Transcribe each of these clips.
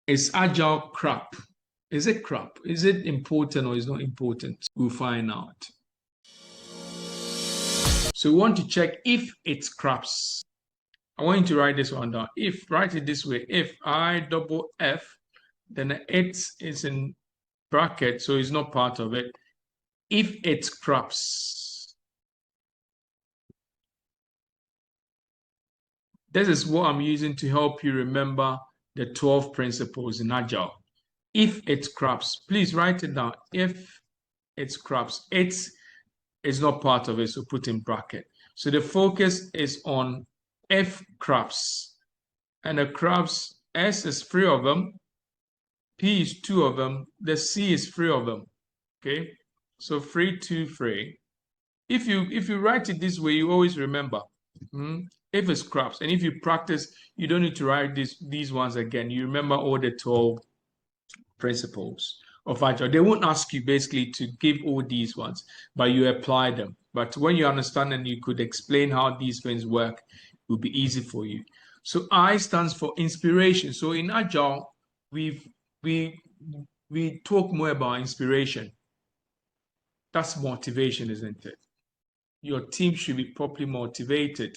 Is Agile CRAP? Is it CRAP? Is it important or is not important? We'll find out. So we want to check if it's CRAPs. I want you to write this one down. If, write it this way, if I double F, then it is in bracket, so it's not part of it. If it's CRAPs. This is what I'm using to help you remember the 12 principles in Agile. If it's CRAPs, please write it down. If it's CRAPs, it's not part of it, so put in bracket. So the focus is on F CRAPs. And the CRAPs, S is 3 of them, P is 2 of them, the C is 3 of them. Okay, so 3, 2, 3. If you write it this way, you always remember. If it's CRAPs, and if you practice, you don't need to write these ones again. You remember all the 12 principles of Agile. They won't ask you basically to give all these ones, but you apply them. But when you understand and you could explain how these things work, it will be easy for you. So I stands for inspiration. So in Agile, we talk more about inspiration. That's motivation, isn't it? Your team should be properly motivated.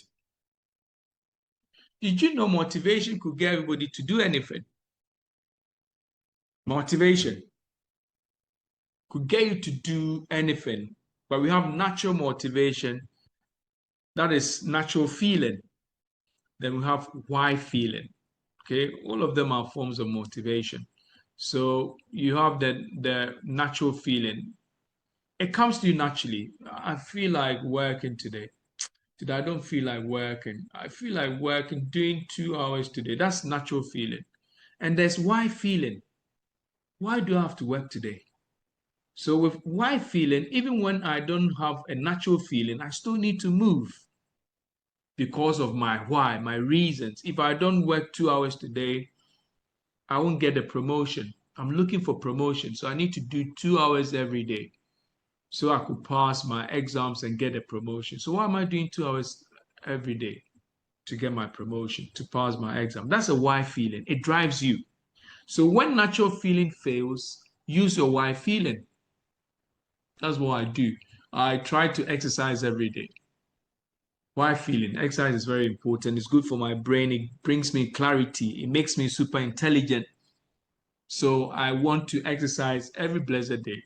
Did you know motivation could get everybody to do anything? Motivation could get you to do anything, but we have natural motivation, that is natural feeling. Then we have why feeling. Okay, all of them are forms of motivation. So you have the natural feeling. It comes to you naturally. I feel like working today. Today I don't feel like working. I feel like working, doing 2 hours today. That's natural feeling. And there's why feeling. Why do I have to work today? So with why feeling, even when I don't have a natural feeling, I still need to move because of my why, my reasons. If I don't work 2 hours today, I won't get a promotion. I'm looking for promotion, so I need to do 2 hours every day so I could pass my exams and get a promotion. So why am I doing 2 hours every day? To get my promotion, to pass my exam. That's a why feeling. It drives you. So when natural feeling fails, use your why feeling. That's what I do. I try to exercise every day. Why feeling? Exercise is very important. It's good for my brain. It brings me clarity. It makes me super intelligent. So I want to exercise every blessed day.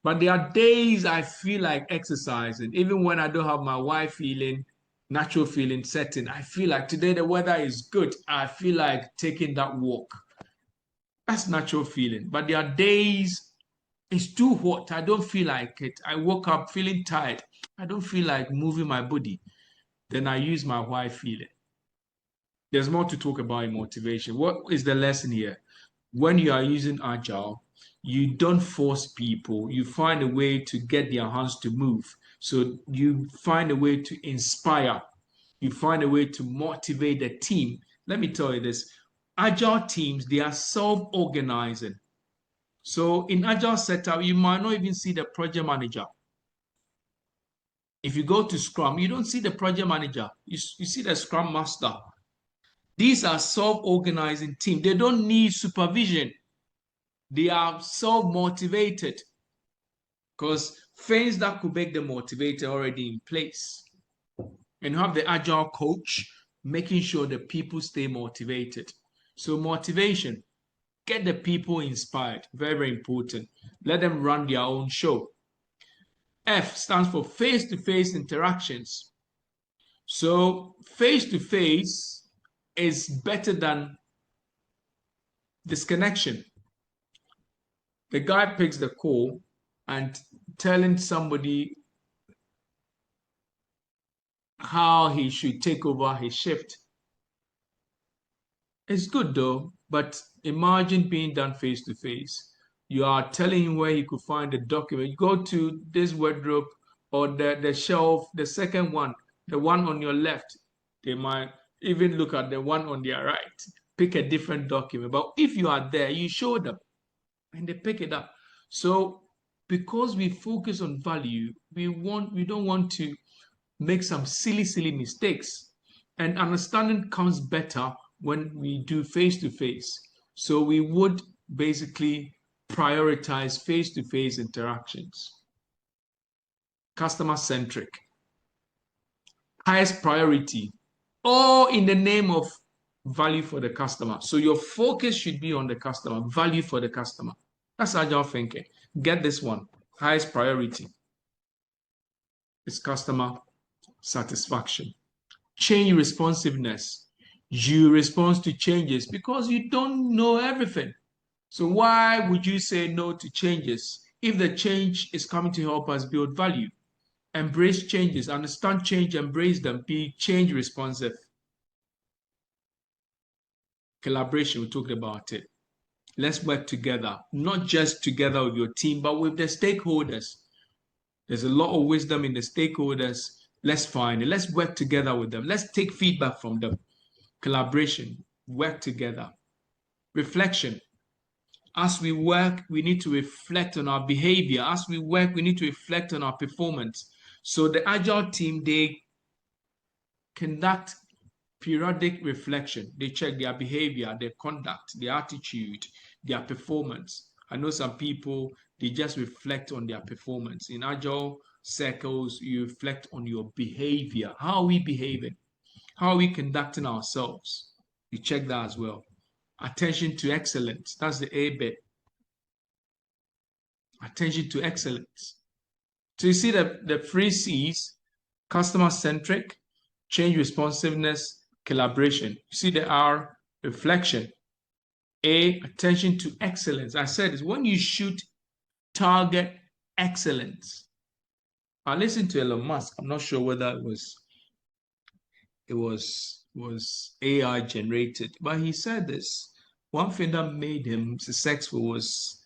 But there are days I feel like exercising, even when I don't have my why feeling, natural feeling setting. I feel like today the weather is good. I feel like taking that walk. That's natural feeling. But there are days it's too hot. I don't feel like it. I woke up feeling tired. I don't feel like moving my body. Then I use my why feeling. There's more to talk about in motivation. What is the lesson here? When you are using Agile, you don't force people. You find a way to get their hands to move. So you find a way to inspire. You find a way to motivate the team. Let me tell you this. Agile teams, they are self-organizing. So in Agile setup, you might not even see the project manager. If you go to Scrum, you don't see the project manager. You see the Scrum Master. These are self-organizing teams. They don't need supervision. They are self-motivated because things that could make them motivated are already in place. And you have the Agile coach making sure the people stay motivated. So motivation, get the people inspired. Very, very important. Let them run their own show. F stands for face-to-face interactions. So face-to-face is better than disconnection. The guy picks the call and telling somebody how he should take over his shift. It's good though, but imagine being done face-to-face. You are telling him where he could find the document. You go to this wardrobe or the shelf, the second one, the one on your left. They might even look at the one on their right, pick a different document. But if you are there, you show them and they pick it up. So because we focus on value, we don't want to make some silly mistakes. And understanding comes better when we do face-to-face. So we would basically prioritize face-to-face interactions, customer-centric, highest priority, all in the name of value for the customer. So your focus should be on the customer, value for the customer. That's agile thinking. Get this one. Highest priority is customer satisfaction. Change responsiveness. You respond to changes because you don't know everything. So why would you say no to changes if the change is coming to help us build value? Embrace changes, understand change, embrace them, be change responsive. Collaboration, we talked about it. Let's work together, not just together with your team, but with the stakeholders. There's a lot of wisdom in the stakeholders. Let's find it. Let's work together with them. Let's take feedback from them. Collaboration, work together. Reflection. As we work, we need to reflect on our behavior. As we work, we need to reflect on our performance. So the Agile team, they conduct periodic reflection. They check their behavior, their conduct, their attitude, their performance. I know some people, they just reflect on their performance. In Agile circles, you reflect on your behavior. How are we behaving? How are we conducting ourselves? You check that as well. Attention to excellence. That's the A bit. Attention to excellence. So you see the three C's: customer-centric, change responsiveness, collaboration. You see the R, reflection. A, attention to excellence. I said is when you shoot, target excellence. I listened to Elon Musk. I'm not sure whether it was AI generated, but he said this. One thing that made him successful was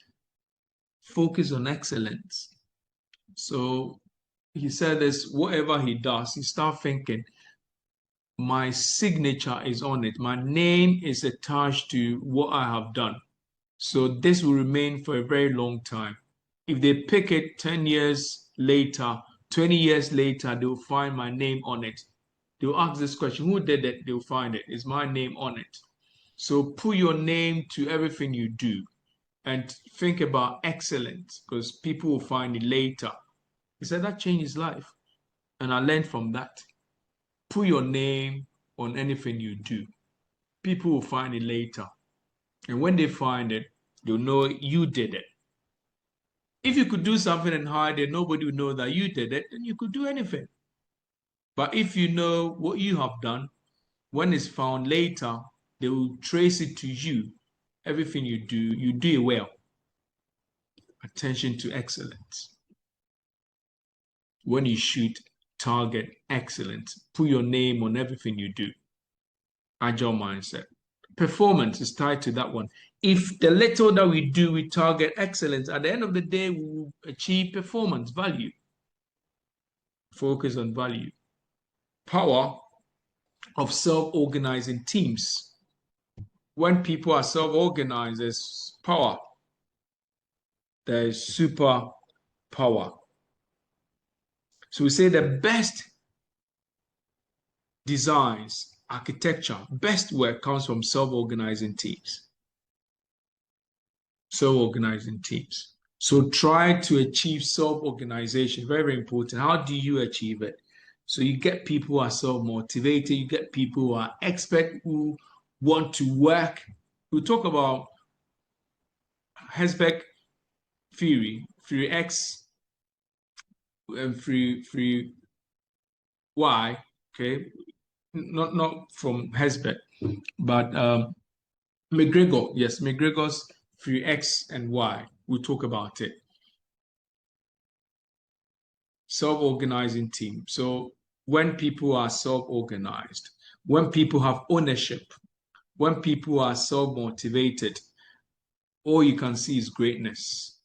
focus on excellence. So he said this, whatever he does, he start thinking, my signature is on it. My name is attached to what I have done. So this will remain for a very long time. If they pick it 10 years later, 20 years later, they'll find my name on it. They'll ask this question, who did it? They'll find it. Is my name on it? So put your name to everything you do and think about excellence because people will find it later. He said that changed his life. And I learned from that. Put your name on anything you do. People will find it later. And when they find it, they'll know you did it. If you could do something and hide it, nobody would know that you did it, then you could do anything. But if you know what you have done, when it's found later, they will trace it to you. Everything you do it well. Attention to excellence. When you shoot, target excellence. Put your name on everything you do. Agile mindset. Performance is tied to that one. If the little that we do, we target excellence, at the end of the day, we will achieve performance, value. Focus on value. Power of self-organizing teams. When people are self-organized, there's power. There's super power. So we say the best designs, architecture, best work comes from self-organizing teams. Self-organizing teams. So try to achieve self-organization. Very, very important. How do you achieve it? So you get people who are self-motivated. You get people who are expert, who want to work. We talk about Hesbeck theory X and free Y. Okay, not from Hesbeck, but McGregor. Yes, McGregor's free X and Y. We'll talk about it. Self-organizing team. So when people are self-organized, when people have ownership, when people are self-motivated, all you can see is greatness.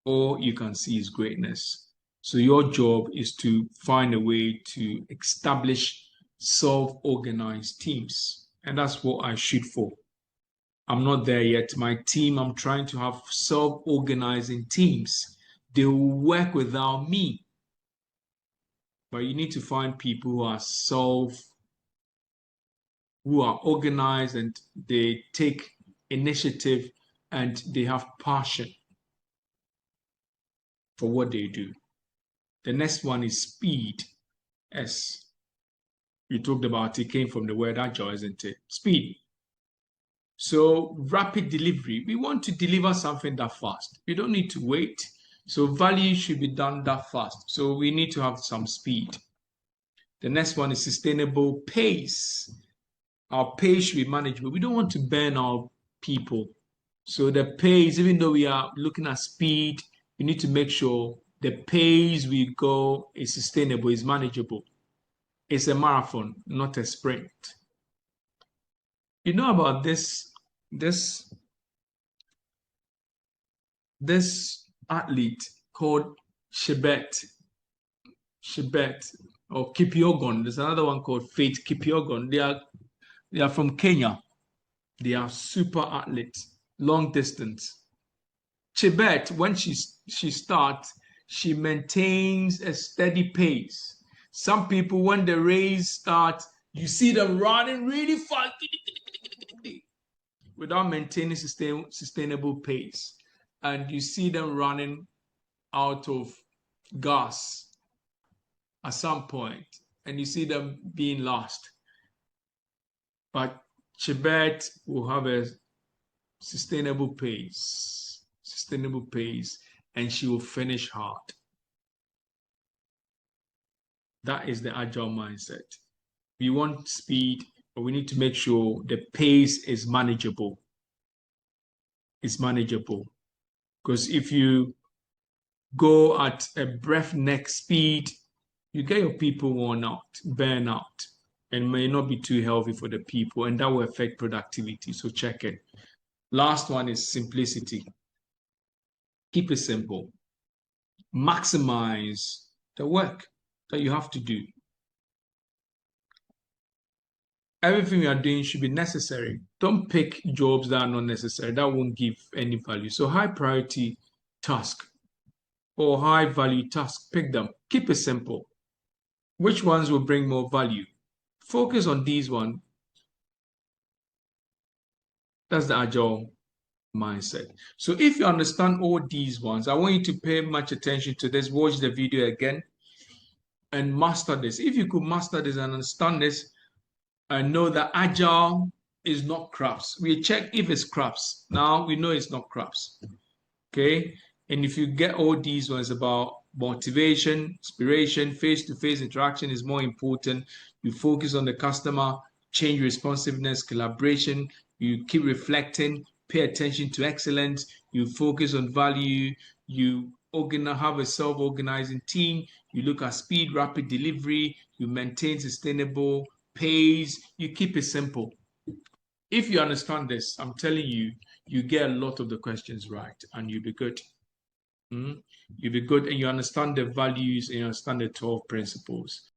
All you can see is greatness. So your job is to find a way to establish self-organized teams. And that's what I shoot for. I'm not there yet. My team, I'm trying to have self-organizing teams. They will work without me. But you need to find people who are organized and they take initiative, and they have passion for what they do. The next one is speed. S. You talked about it, came from the word agile, isn't it? Speed. So rapid delivery. We want to deliver something that fast. We don't need to wait. So value should be done that fast. So we need to have some speed. The next one is sustainable pace. Our pace should be manageable. We don't want to burn our people. So the pace, even though we are looking at speed, we need to make sure the pace we go is sustainable, is manageable. It's a marathon, not a sprint. You know about this athlete called Chebet or Kipyegon. There's another one called Faith Kipyegon. They are from Kenya. They are super athletes, long distance. Chebet, when she starts, she maintains a steady pace. Some people, when the race starts, you see them running really fast without maintaining sustainable pace. And you see them running out of gas at some point, and you see them being lost. But Chebet will have a sustainable pace, and she will finish hard. That is the agile mindset. We want speed, but we need to make sure the pace is manageable. It's manageable. Because if you go at a breathtaking speed, you get your people worn out, burn out, and may not be too healthy for the people, and that will affect productivity. So check it. Last one is simplicity. Keep it simple. Maximize the work that you have to do. Everything you are doing should be necessary. Don't pick jobs that are not necessary. That won't give any value. So high priority task or high value task, pick them. Keep it simple. Which ones will bring more value? Focus on these ones. That's the agile mindset. So if you understand all these ones, I want you to pay much attention to this. Watch the video again and master this. If you could master this and understand this and know that agile is not CRAPs. We check if it's CRAPs. Now we know it's not CRAPs. Okay. And if you get all these ones about motivation, inspiration, face-to-face interaction is more important. You focus on the customer, change responsiveness, collaboration. You keep reflecting, pay attention to excellence. You focus on value. You have a self-organizing team. You look at speed, rapid delivery. You maintain sustainable pace. You keep it simple. If you understand this, I'm telling you, you get a lot of the questions right and you'll be good. You'll be good and you understand the values and you understand the 12 principles.